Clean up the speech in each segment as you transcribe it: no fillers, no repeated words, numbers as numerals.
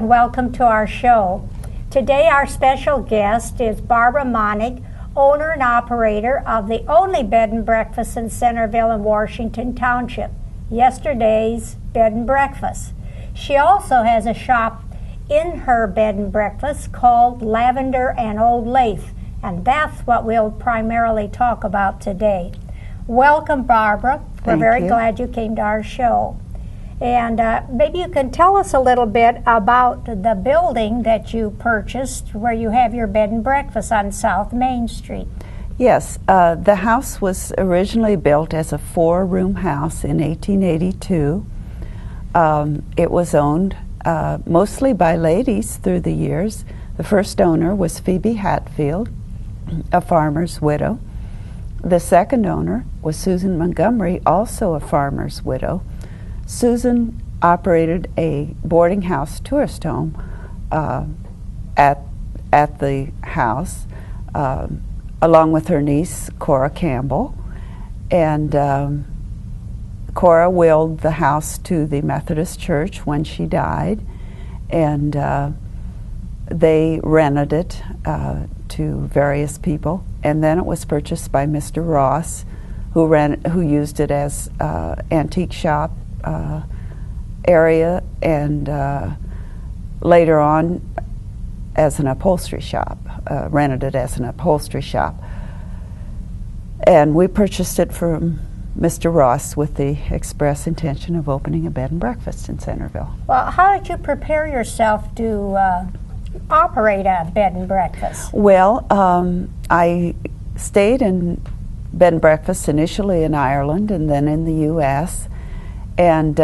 and welcome to our show. Today our special guest is Barbara Monnig, owner and operator of the only bed and breakfast in Centerville and Washington Township, Yesterday's Bed and Breakfast. She also has a shop in her bed and breakfast called Lavender and Old Lace, and that's what we'll primarily talk about today. Welcome, Barbara. We're very glad you came to our show. And maybe you can tell us a little bit about the building that you purchased where you have your bed and breakfast on South Main Street. Yes, the house was originally built as a 4-room house in 1882. It was owned mostly by ladies through the years. The first owner was Phoebe Hatfield, a farmer's widow. The second owner was Susan Montgomery, also a farmer's widow. Susan operated a boarding house tourist home at the house, along with her niece, Cora Campbell. And Cora willed the house to the Methodist Church when she died, and they rented it to various people. And then it was purchased by Mr. Ross, who used it as antique shop area, and later on as an upholstery shop, rented it as an upholstery shop. And we purchased it from Mr. Ross with the express intention of opening a bed and breakfast in Centerville. Well, how did you prepare yourself to operate a bed and breakfast? Well, I stayed in bed and breakfast initially in Ireland and then in the U.S., and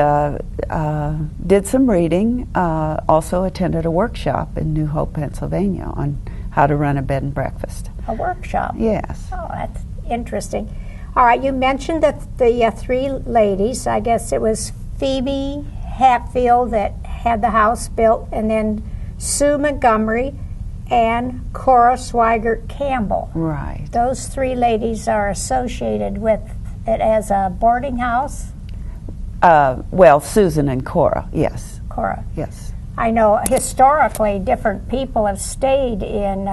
did some reading, also attended a workshop in New Hope, Pennsylvania on how to run a bed and breakfast. A workshop? Yes. Oh, that's interesting. All right, you mentioned that the 3 ladies, I guess it was Phoebe Hatfield that had the house built, and then Sue Montgomery and Cora Swigert Campbell. Right. Those 3 ladies are associated with it as a boarding house? Well, Susan and Cora, yes. Cora. Yes. I know historically different people have stayed in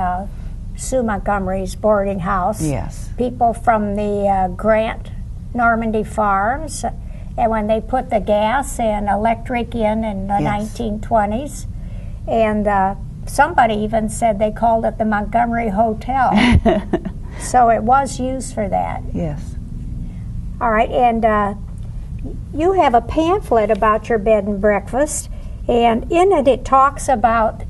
Sue Montgomery's boarding house. Yes. People from the Grant Normandy farms, and when they put the gas and electric in the Yes. 1920s, and somebody even said they called it the Montgomery Hotel. So it was used for that. Yes. All right, and you have a pamphlet about your bed and breakfast, and in it it talks about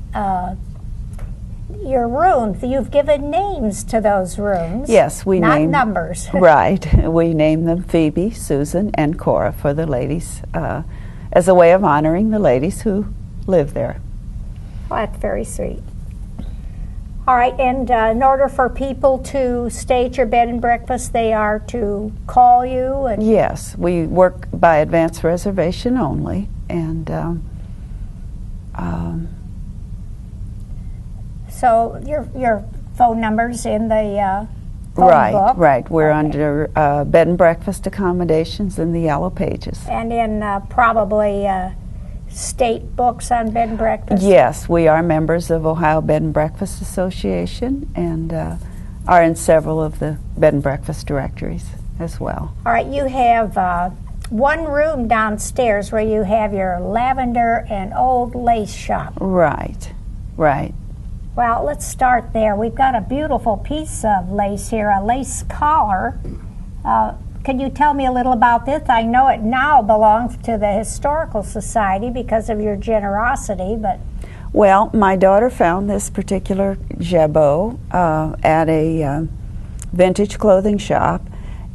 your rooms. You've given names to those rooms. Yes, we not named numbers. Right, we named them Phoebe, Susan, and Cora for the ladies, as a way of honoring the ladies who live there. Well, that's very sweet. All right, and in order for people to stay at your bed and breakfast, they are to call you? And Yes, we work by advance reservation only, and so your phone number's in the phone book? Right. We're Okay. under bed and breakfast accommodations in the Yellow Pages. And in probably state books on bed and breakfast? Yes, we are members of Ohio Bed and Breakfast Association, and are in several of the bed and breakfast directories as well. All right, you have one room downstairs where you have your Lavender and Old Lace shop. Right, right. Well, let's start there. We've got a beautiful piece of lace here, a lace collar. Can you tell me a little about this? I know it now belongs to the Historical Society because of your generosity, but... Well, my daughter found this particular jabot at a vintage clothing shop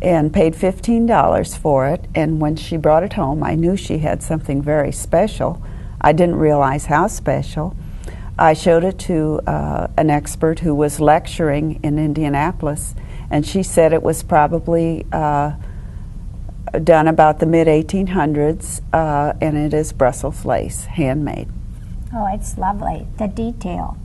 and paid $15 for it, and when she brought it home, I knew she had something very special. I didn't realize how special. I showed it to an expert who was lecturing in Indianapolis, and she said it was probably done about the mid-1800s, and it is Brussels lace, handmade. Oh, it's lovely, the detail.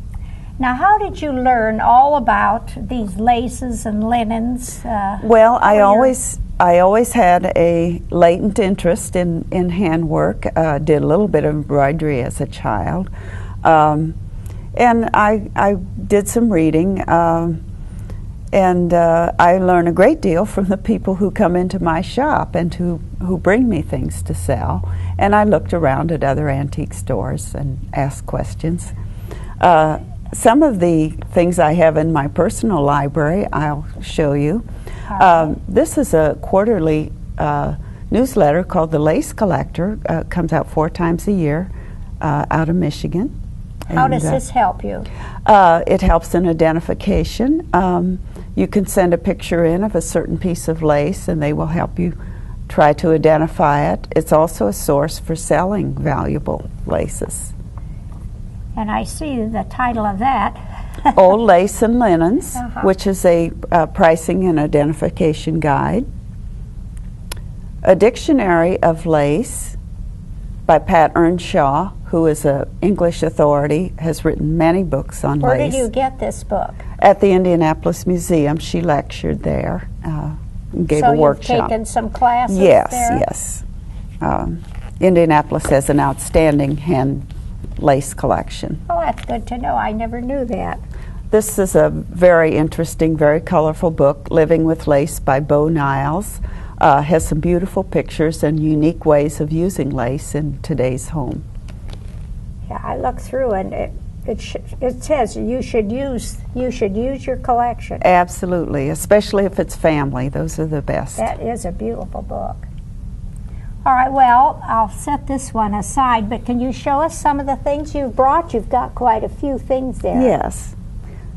Now, how did you learn all about these laces and linens? Well, I always had a latent interest in handwork. Did a little bit of embroidery as a child. And I did some reading, and I learn a great deal from the people who come into my shop and who bring me things to sell. And I looked around at other antique stores and asked questions. Some of the things I have in my personal library, I'll show you. This is a quarterly newsletter called The Lace Collector. Comes out 4 times a year out of Michigan. How does this help you? It helps in identification. You can send a picture in of a certain piece of lace and they will help you try to identify it. It's also a source for selling valuable laces. And I see the title of that. Old Lace and Linens, which is a pricing and identification guide. A Dictionary of Lace by Pat Earnshaw, who is an English authority, has written many books on lace. Where did you get this book? At the Indianapolis Museum. She lectured there and gave a workshop. So you've taken some classes yes, there? Yes, yes. Indianapolis has an outstanding hand lace collection. Oh, that's good to know. I never knew that. This is a very interesting, very colorful book, Living with Lace by Bo Niles. Has some beautiful pictures and unique ways of using lace in today's home. Yeah, I looked through and it says you should use your collection. Absolutely, especially if it's family. Those are the best. That is a beautiful book. All right, well, I'll set this one aside, but can you show us some of the things you've brought? You've got quite a few things there. Yes.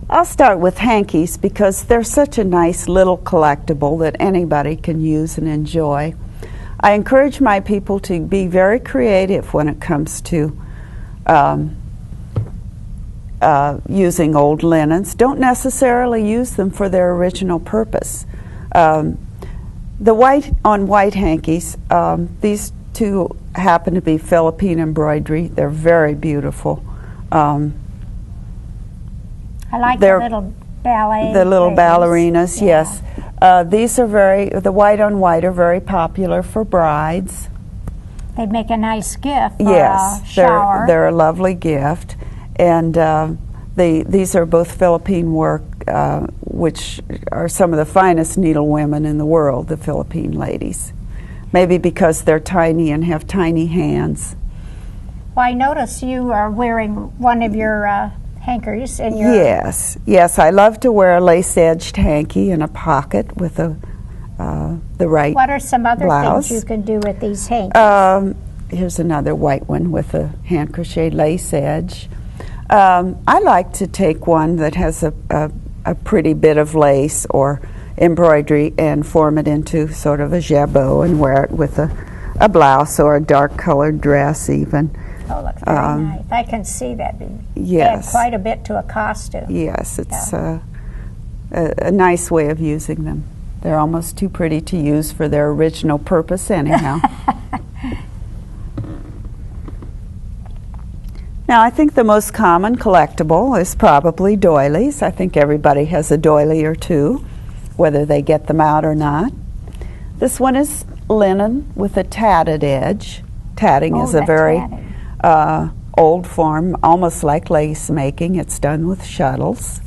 I'll start with hankies because they're such a nice little collectible that anybody can use and enjoy. I encourage my people to be very creative when it comes to using old linens. Don't necessarily use them for their original purpose. The white on white hankies, these two happen to be Philippine embroidery. They're very beautiful. I like the little ballet. The little ballerinas, yeah. Yes. These are the white on white are very popular for brides. They make a nice gift for yes, a shower. They're a lovely gift. And these are both Philippine work, which are some of the finest needlewomen in the world, the Philippine ladies. Maybe because they're tiny and have tiny hands. Well, I notice you are wearing one of your hankies in your... Yes, yes. I love to wear a lace-edged hanky in a pocket with the right What are some other blouse. things you can do with these hankies? Here's another white one with a hand crochet lace edge. I like to take one that has a pretty bit of lace or embroidery and form it into sort of a jabot and wear it with a blouse or a dark colored dress even. Oh, looks very nice. I can see that. Yes. Add quite a bit to a costume. Yes, it's a nice way of using them. They're almost too pretty to use for their original purpose anyhow. Now, I think the most common collectible is probably doilies. I think everybody has a doily or two, whether they get them out or not. This one is linen with a tatted edge. Tatting is a very old form, almost like lace making. It's done with shuttles,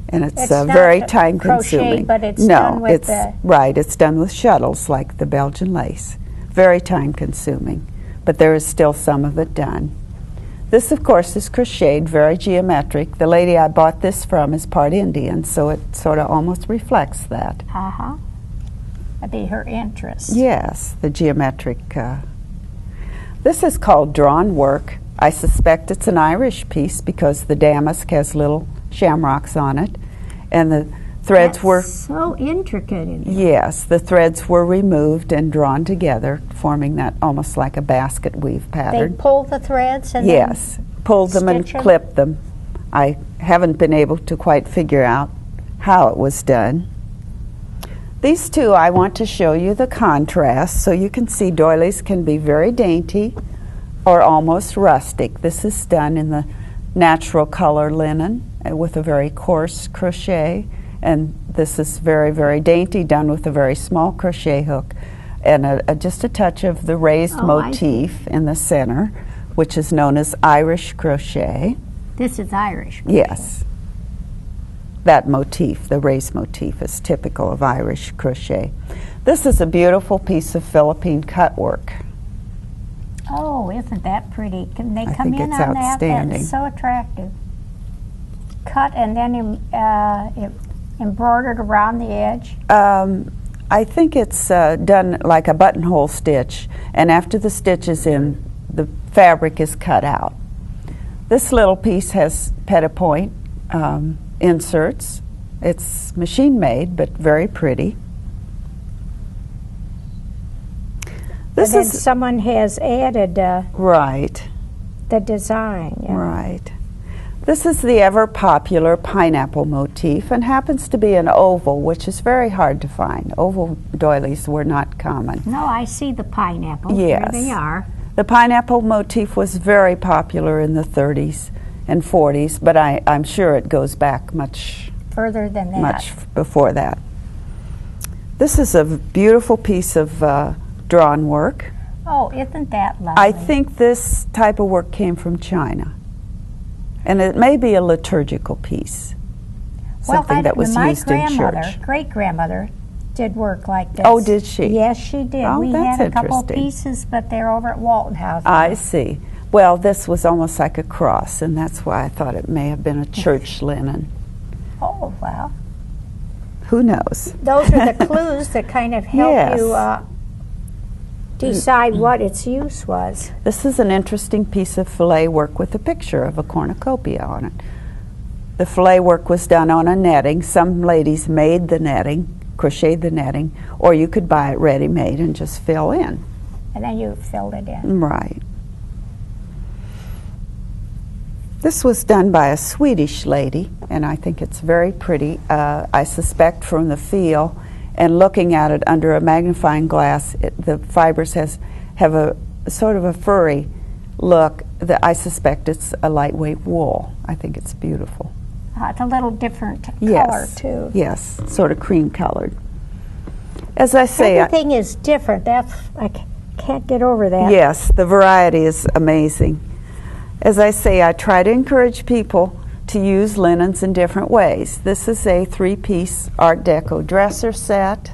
and it's very time consuming. But it's done with right. It's done with shuttles like the Belgian lace. Very time consuming, but there is still some of it done. This, of course, is crocheted, very geometric. The lady I bought this from is part Indian, so it sort of almost reflects that. That'd be her interest. Yes, the geometric. This is called drawn work. I suspect it's an Irish piece because the damask has little shamrocks on it, and the threads were so intricate. Yes, the threads were removed and drawn together, forming that almost like a basket weave pattern. They pull the threads and yes, pulled them and clipped them. I haven't been able to quite figure out how it was done. These two, I want to show you the contrast so you can see doilies can be very dainty or almost rustic. This is done in the natural color linen with a very coarse crochet, and this is very, very dainty, done with a very small crochet hook and just a touch of the raised motif in the center which is known as Irish crochet. This is Irish. Yes. That motif, the race motif, is typical of Irish crochet. This is a beautiful piece of Philippine cut work. Oh, isn't that pretty? Can they I come think in it's on that? outstanding. That's so attractive. Cut and then embroidered around the edge. I think it's done like a buttonhole stitch, and after the stitch is in, the fabric is cut out. This little piece has petit-point inserts. It's machine made, but very pretty. This and then is someone has added right. the design. Yeah. Right. This is the ever popular pineapple motif and happens to be an oval, which is very hard to find. Oval doilies were not common. No, I see the pineapple. Yes. There they are. The pineapple motif was very popular in the 30s and 40s, but I'm sure it goes back much Further than that. much before that. This is a beautiful piece of drawn work. Oh, isn't that lovely? I think this type of work came from China. And it may be a liturgical piece, something that was used in church. My great-grandmother did work like this. Oh, did she? Yes, she did. Oh, we that's had a couple interesting. pieces, but they're over at Walton House. I see. Well, this was almost like a cross, and that's why I thought it may have been a church linen. Oh, well. Who knows? Those are the clues that kind of help Yes. you decide what its use was. This is an interesting piece of filet work with a picture of a cornucopia on it. The filet work was done on a netting. Some ladies made the netting, crocheted the netting, or you could buy it ready-made and just fill in. And then you filled it in. Right. This was done by a Swedish lady, and I think it's very pretty. I suspect from the feel and looking at it under a magnifying glass, the fibers have a sort of a furry look. That I suspect it's a lightweight wool. I think it's beautiful. It's a little different color, Yes. too. Yes, sort of cream colored. As I say, Everything is different. I can't get over that. yes, the variety is amazing. As I say, I try to encourage people to use linens in different ways. This is a 3-piece Art Deco dresser set.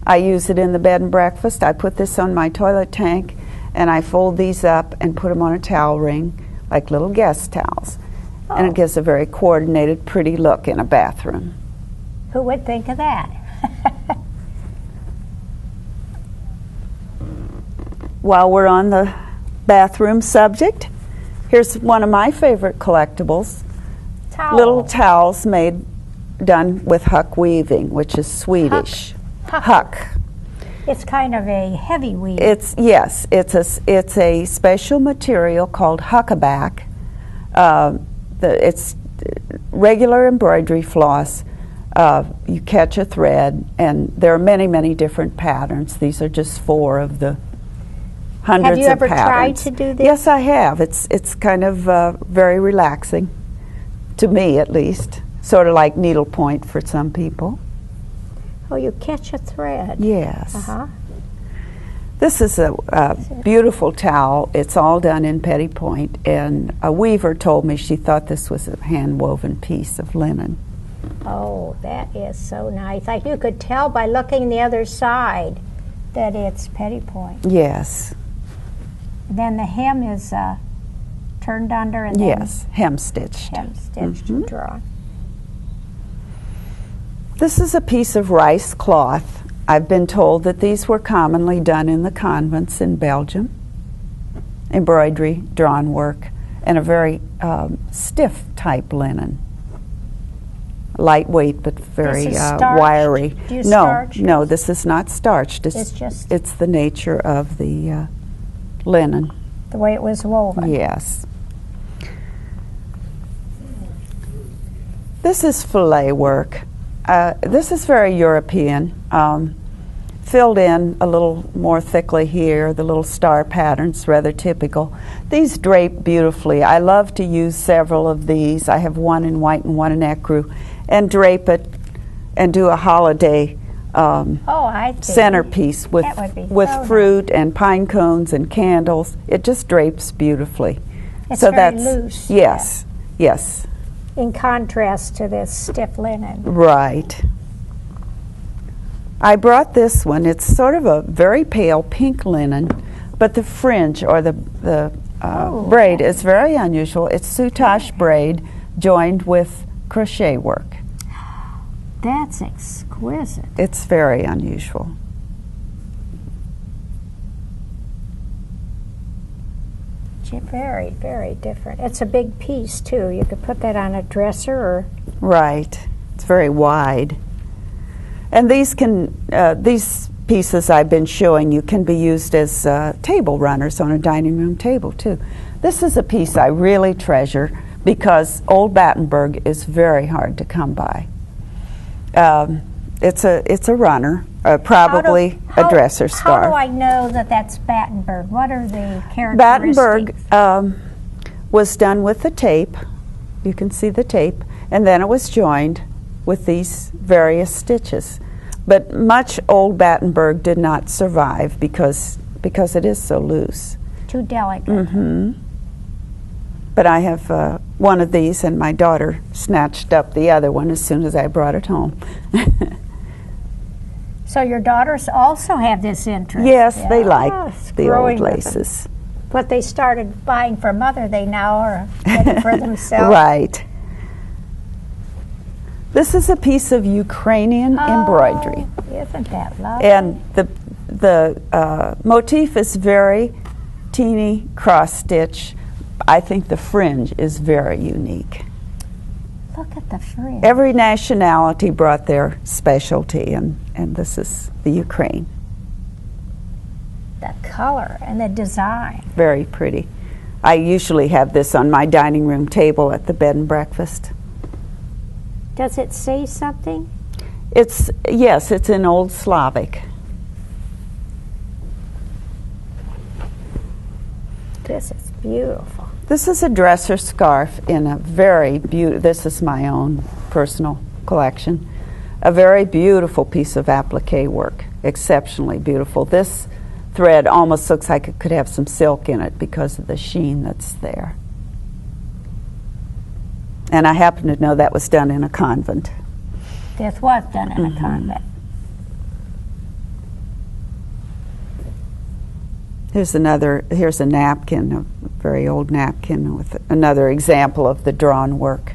I use it in the bed and breakfast. I put this on my toilet tank and I fold these up and put them on a towel ring like little guest towels. Oh. And it gives a very coordinated, pretty look in a bathroom. Who would think of that? While we're on the bathroom subject, here's one of my favorite collectibles. Towel. Little towels done with huck weaving, which is Swedish. Huck. It's kind of a heavy weave. It's a special material called huckaback. It's regular embroidery floss. You catch a thread, and there are many different patterns. These are just 4 of the hundreds of patterns. Have you ever tried to do this? Yes, I have. It's kind of very relaxing, to me at least. Sort of like needlepoint for some people. Oh, you catch a thread. Yes. Uh-huh. This is a beautiful towel. It's all done in petit-point, and a weaver told me she thought this was a hand-woven piece of linen. Oh, that is so nice. Like you could tell by looking the other side that it's petit-point. Yes. Then the hem is turned under and then Yes, hem-stitched. hem-stitched and drawn. This is a piece of rice cloth. I've been told that these were commonly done in the convents in Belgium. Embroidery, drawn work, and a very stiff type linen. Lightweight but very This is starched? wiry. Do you No, starch it? no, this is not starched. It's the nature of the linen. the way it was woven. Yes. This is filet work. This is very European, filled in a little more thickly here, the little star patterns, rather typical. These drape beautifully. I love to use several of these. I have one in white and one in ecru, and drape it and do a holiday I see. centerpiece with That would be with so fruit and pine cones and candles. It just drapes beautifully. It's so very that's loose. yes, yes, In contrast to this stiff linen. right. I brought this one. It's sort of a very pale pink linen, but the fringe or the braid is very unusual. It's soutache braid joined with crochet work. That's exquisite. It's very unusual. Very, very different. It's a big piece too. You could put that on a dresser or... Right. It's very wide. And these pieces I've been showing you can be used as table runners on a dining room table too. This is a piece I really treasure because old Battenberg is very hard to come by. It's a runner, probably a dresser scarf. How do I know that that's Battenberg? What are the characteristics? Battenberg was done with the tape. You can see the tape, and then it was joined with these various stitches. But much old Battenberg did not survive because it is so loose. Too delicate. Mm-hmm. But I have one of these, and my daughter snatched up the other one as soon as I brought it home. So your daughters also have this interest? Yes, they like the growing old with them. laces. What they started buying for mother, they now are getting for themselves. Right. This is a piece of Ukrainian embroidery. Isn't that lovely? And the motif is very teeny cross stitch. I think the fringe is very unique. Look at the fringe. Every nationality brought their specialty, and this is the Ukraine. The color and the design. Very pretty. I usually have this on my dining room table at the bed and breakfast. Does it say something? Yes, it's in Old Slavic. This is beautiful. This is a dresser scarf in a very beautiful, this is my own personal collection, a very beautiful piece of applique work, exceptionally beautiful. This thread almost looks like it could have some silk in it because of the sheen that's there. And I happen to know that was done in a convent. This was done in a convent. Here's a napkin, a very old napkin with another example of the drawn work.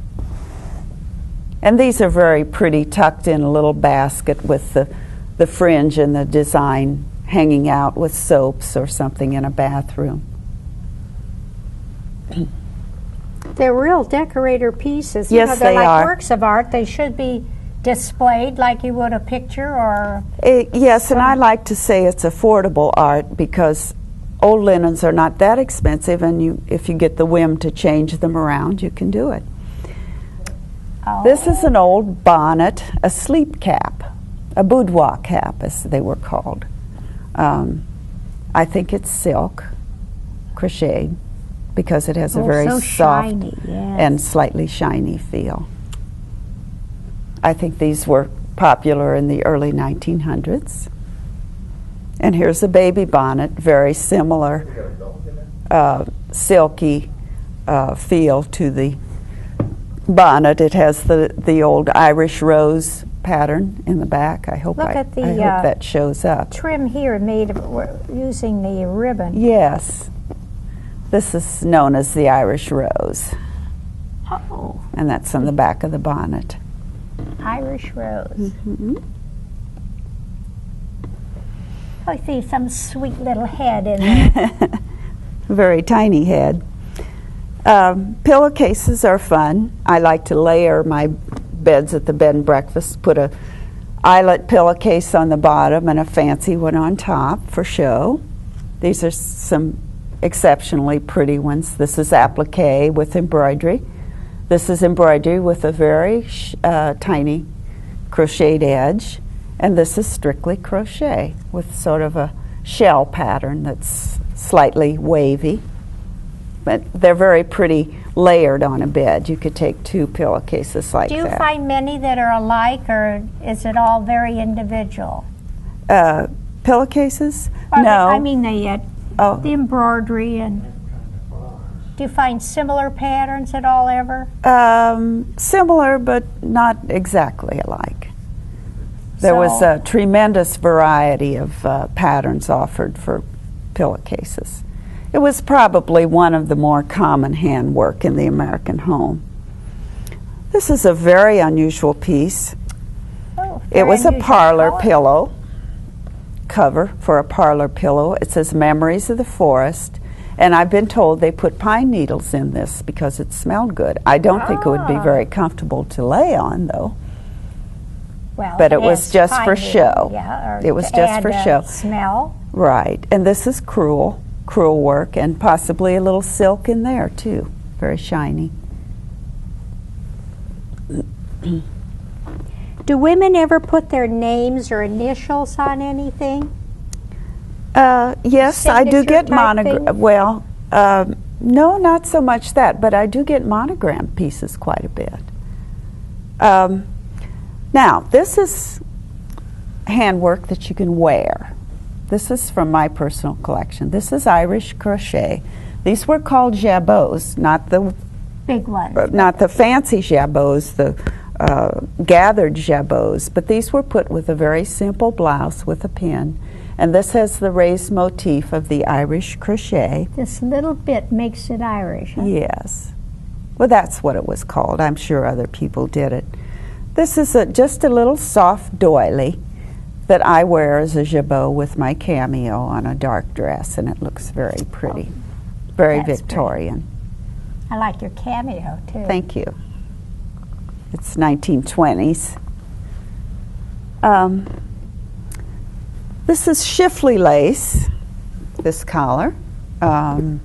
And these are very pretty, tucked in a little basket with the fringe and the design hanging out with soaps or something in a bathroom. They're real decorator pieces. Yes, they're they like are. Works of art. They should be displayed like you would a picture or... Yes, and I like to say it's affordable art because old linens are not that expensive, and if you get the whim to change them around, you can do it. Oh. This is an old bonnet, a sleep cap, a boudoir cap as they were called. I think it's silk, crocheted, because it has a very so soft shiny, yes. and slightly shiny feel. I think these were popular in the early 1900s. And here's a baby bonnet, very similar silky feel to the bonnet. It has the old Irish rose pattern in the back. I hope I hope that shows up. Trim here made of using the ribbon. Yes. This is known as the Irish rose. Oh, And that's on the back of the bonnet. Irish rose. Mm-hmm. I see some sweet little head in there. Very tiny head. Pillowcases are fun. I like to layer my beds at the bed and breakfast, put a eyelet pillowcase on the bottom and a fancy one on top for show. These are some exceptionally pretty ones. This is applique with embroidery. This is embroidery with a very tiny crocheted edge. And this is strictly crochet with sort of a shell pattern that's slightly wavy. But they're very pretty layered on a bed. You could take 2 pillowcases like that. Do you find many that are alike, or is it all very individual? Pillowcases? Or No. I mean the embroidery, and do you find similar patterns at all ever? Similar, but not exactly alike. There was a tremendous variety of patterns offered for pillowcases. It was probably one of the more common handwork in the American home. This is a very unusual piece. Oh, It was a parlor color. pillow cover for a parlor pillow. It says Memories of the Forest, and I've been told they put pine needles in this because it smelled good. I don't think it would be very comfortable to lay on, though. Well, But it was has just pine for needle, show. Yeah, or It was to just add for a show. smell. Right, and this is cruel work, and possibly a little silk in there too. Very shiny. Do women ever put their names or initials on anything? Yes, I do Signature get type monogram. thing? Well, no, not so much that, but I do get monogram pieces quite a bit. Now, this is handwork that you can wear. This is from my personal collection. This is Irish crochet. These were called jabots, not the Big ones. not the fancy jabots, the gathered jabots, but these were put with a very simple blouse with a pin. And this has the raised motif of the Irish crochet. This little bit makes it Irish. Huh? Yes. Well, that's what it was called. I'm sure other people did it. This is just a little soft doily that I wear as a jabot with my cameo on a dark dress, and it looks very pretty. Very That's Victorian. I like your cameo, too. Thank you. It's 1920s. This is Shifley lace, this collar. Turn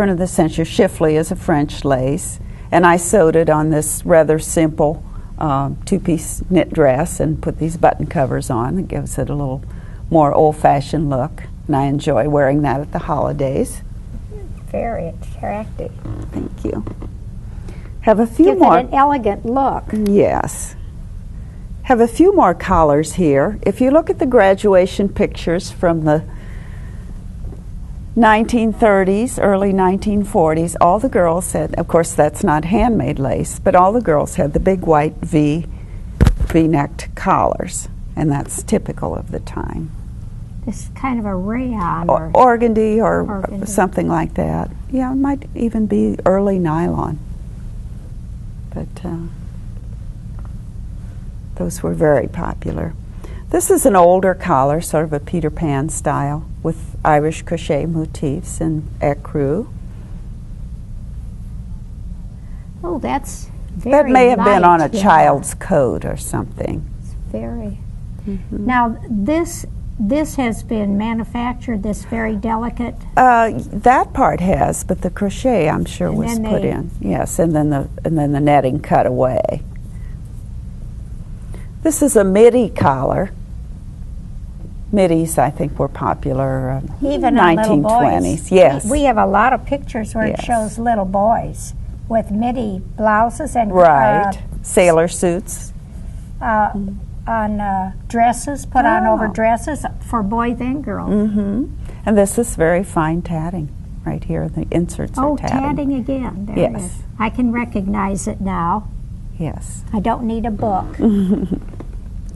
of the century, Shifley is a French lace, and I sewed it on this rather simple 2-piece knit dress and put these button covers on. It gives it a little more old-fashioned look, and I enjoy wearing that at the holidays. Very attractive. Thank you. Have a few Gives more. it an elegant look. Yes. Have a few more collars here. If you look at the graduation pictures from the 1930s, early 1940s, all the girls had, of course that's not handmade lace, but all the girls had the big white V-necked collars, and that's typical of the time. This is kind of a rayon. Or organdy or Organdy. something like that. Yeah, it might even be early nylon. But those were very popular. This is an older collar, sort of a Peter Pan style, with Irish crochet motifs and ecru. Oh, that's very That may have been light, on a yeah. child's coat or something. It's very. Now, this has been manufactured, this very delicate. That part has, but the crochet I'm sure And was then put in. Yes, and then the netting cut away. This is a midi collar. Middies, I think, were popular Even on little 1920s. boys. Yes. We have a lot of pictures where it Yes. shows little boys with midi blouses and Right. Sailor suits. on dresses, put on over Oh. dresses for boys and girls. Mm-hmm. And this is very fine tatting right here. The inserts Oh, are tatting. tatting again. There it Yes. is. I can recognize it now. Yes. I don't need a book.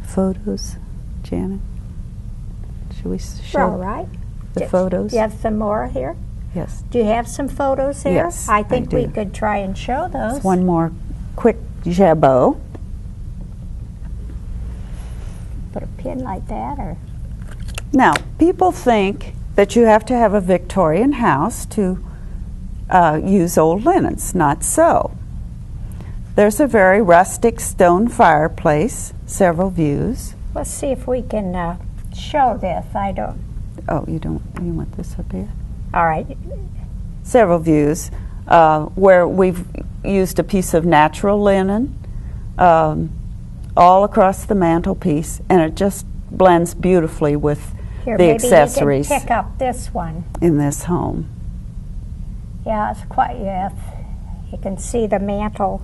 Photos, Janet. Should we show All right. the photos? Do you have some more here? Yes. Do you have some photos here? Yes, I think I we do. could try and show those. One more quick jabot. Put a pin like that, or Now, people think that you have to have a Victorian house to use old linens. Not so. There's a very rustic stone fireplace, several views. let's see if we can show this. I don't. Oh, you want this up here? All right. Several views where we've used a piece of natural linen all across the mantelpiece, and it just blends beautifully with Here, the maybe accessories you can pick up this one. in this home. Yeah, it's quite. Yeah, You can see the mantle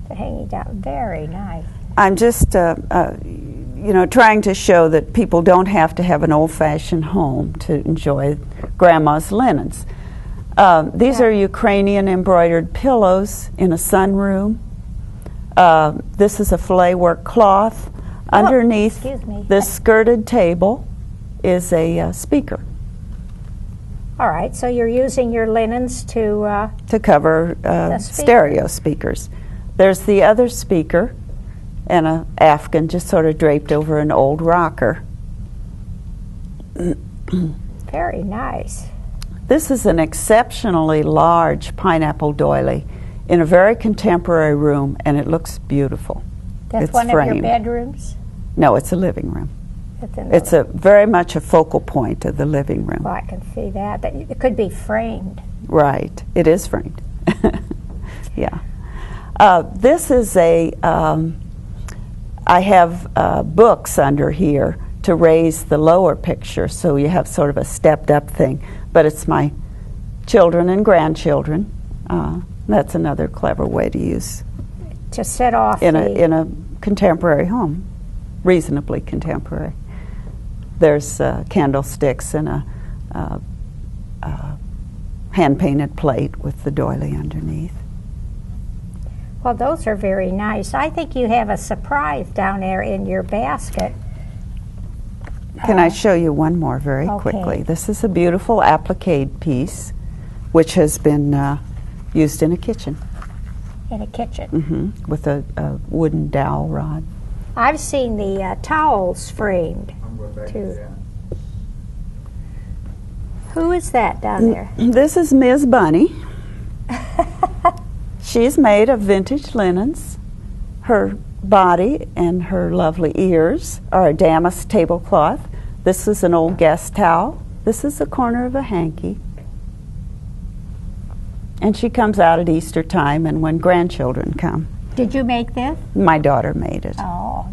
hanging down. Very nice. I'm just, trying to show that people don't have to have an old-fashioned home to enjoy Grandma's linens. These are Ukrainian embroidered pillows in a sunroom. This is a filet work cloth. Underneath this skirted table is a speaker. All right, so you're using your linens to cover stereo speakers. There's the other speaker and an Afghan just sort of draped over an old rocker. Very nice. This is an exceptionally large pineapple doily in a very contemporary room, and it looks beautiful. That's one of your bedrooms? No, it's a living room. It's very much a focal point of the living room. Well, I can see that, but it could be framed. Right, it is framed. Yeah. This is I have books under here to raise the lower picture, so you have sort of a stepped up thing. But it's my children and grandchildren. That's another clever way to use. To set off in a contemporary home, reasonably contemporary. There's candlesticks and a hand-painted plate with the doily underneath. Well, those are very nice. I think you have a surprise down there in your basket. Can I show you one more very quickly? This is a beautiful applique piece, which has been used in a kitchen. In a kitchen? Mm-hmm. With a wooden dowel rod. I've seen the towels framed, too. Who is that down there? This is Ms. Bunny. She's made of vintage linens. Her body and her lovely ears are a damask tablecloth. This is an old guest towel. This is the corner of a hanky. And she comes out at Easter time and when grandchildren come. Did you make this? My daughter made it. Oh,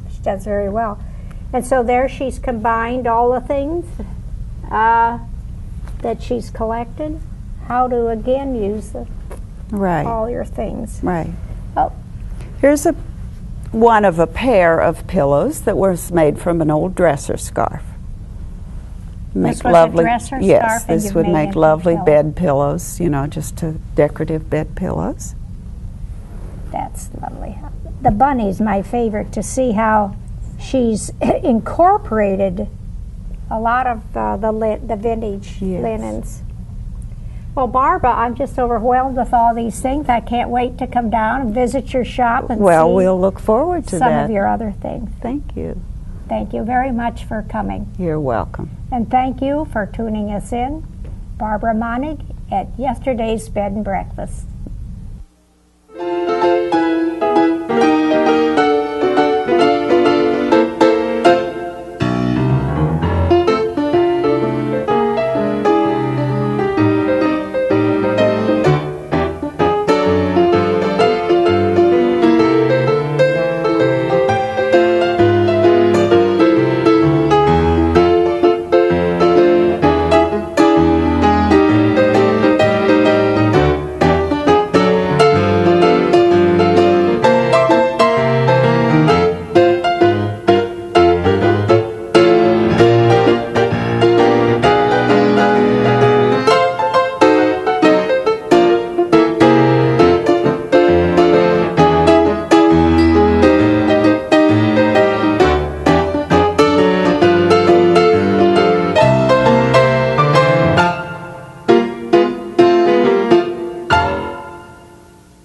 she does very well. And so there she's combined all the things that she's collected. How to again use all your things. Right. Oh. Here's one of a pair of pillows that was made from an old dresser scarf. This was a dresser scarf? Yes, this would make lovely bed pillows, just decorative bed pillows. That's lovely. The bunny's my favorite, to see how she's incorporated a lot of the vintage linens. Well, Barbara, I'm just overwhelmed with all these things. I can't wait to come down and visit your shop and see we'll look forward to some that. of your other things. Thank you. Thank you very much for coming. You're welcome. And thank you for tuning us in. Barbara Monnig at Yesterday's Bed and Breakfast.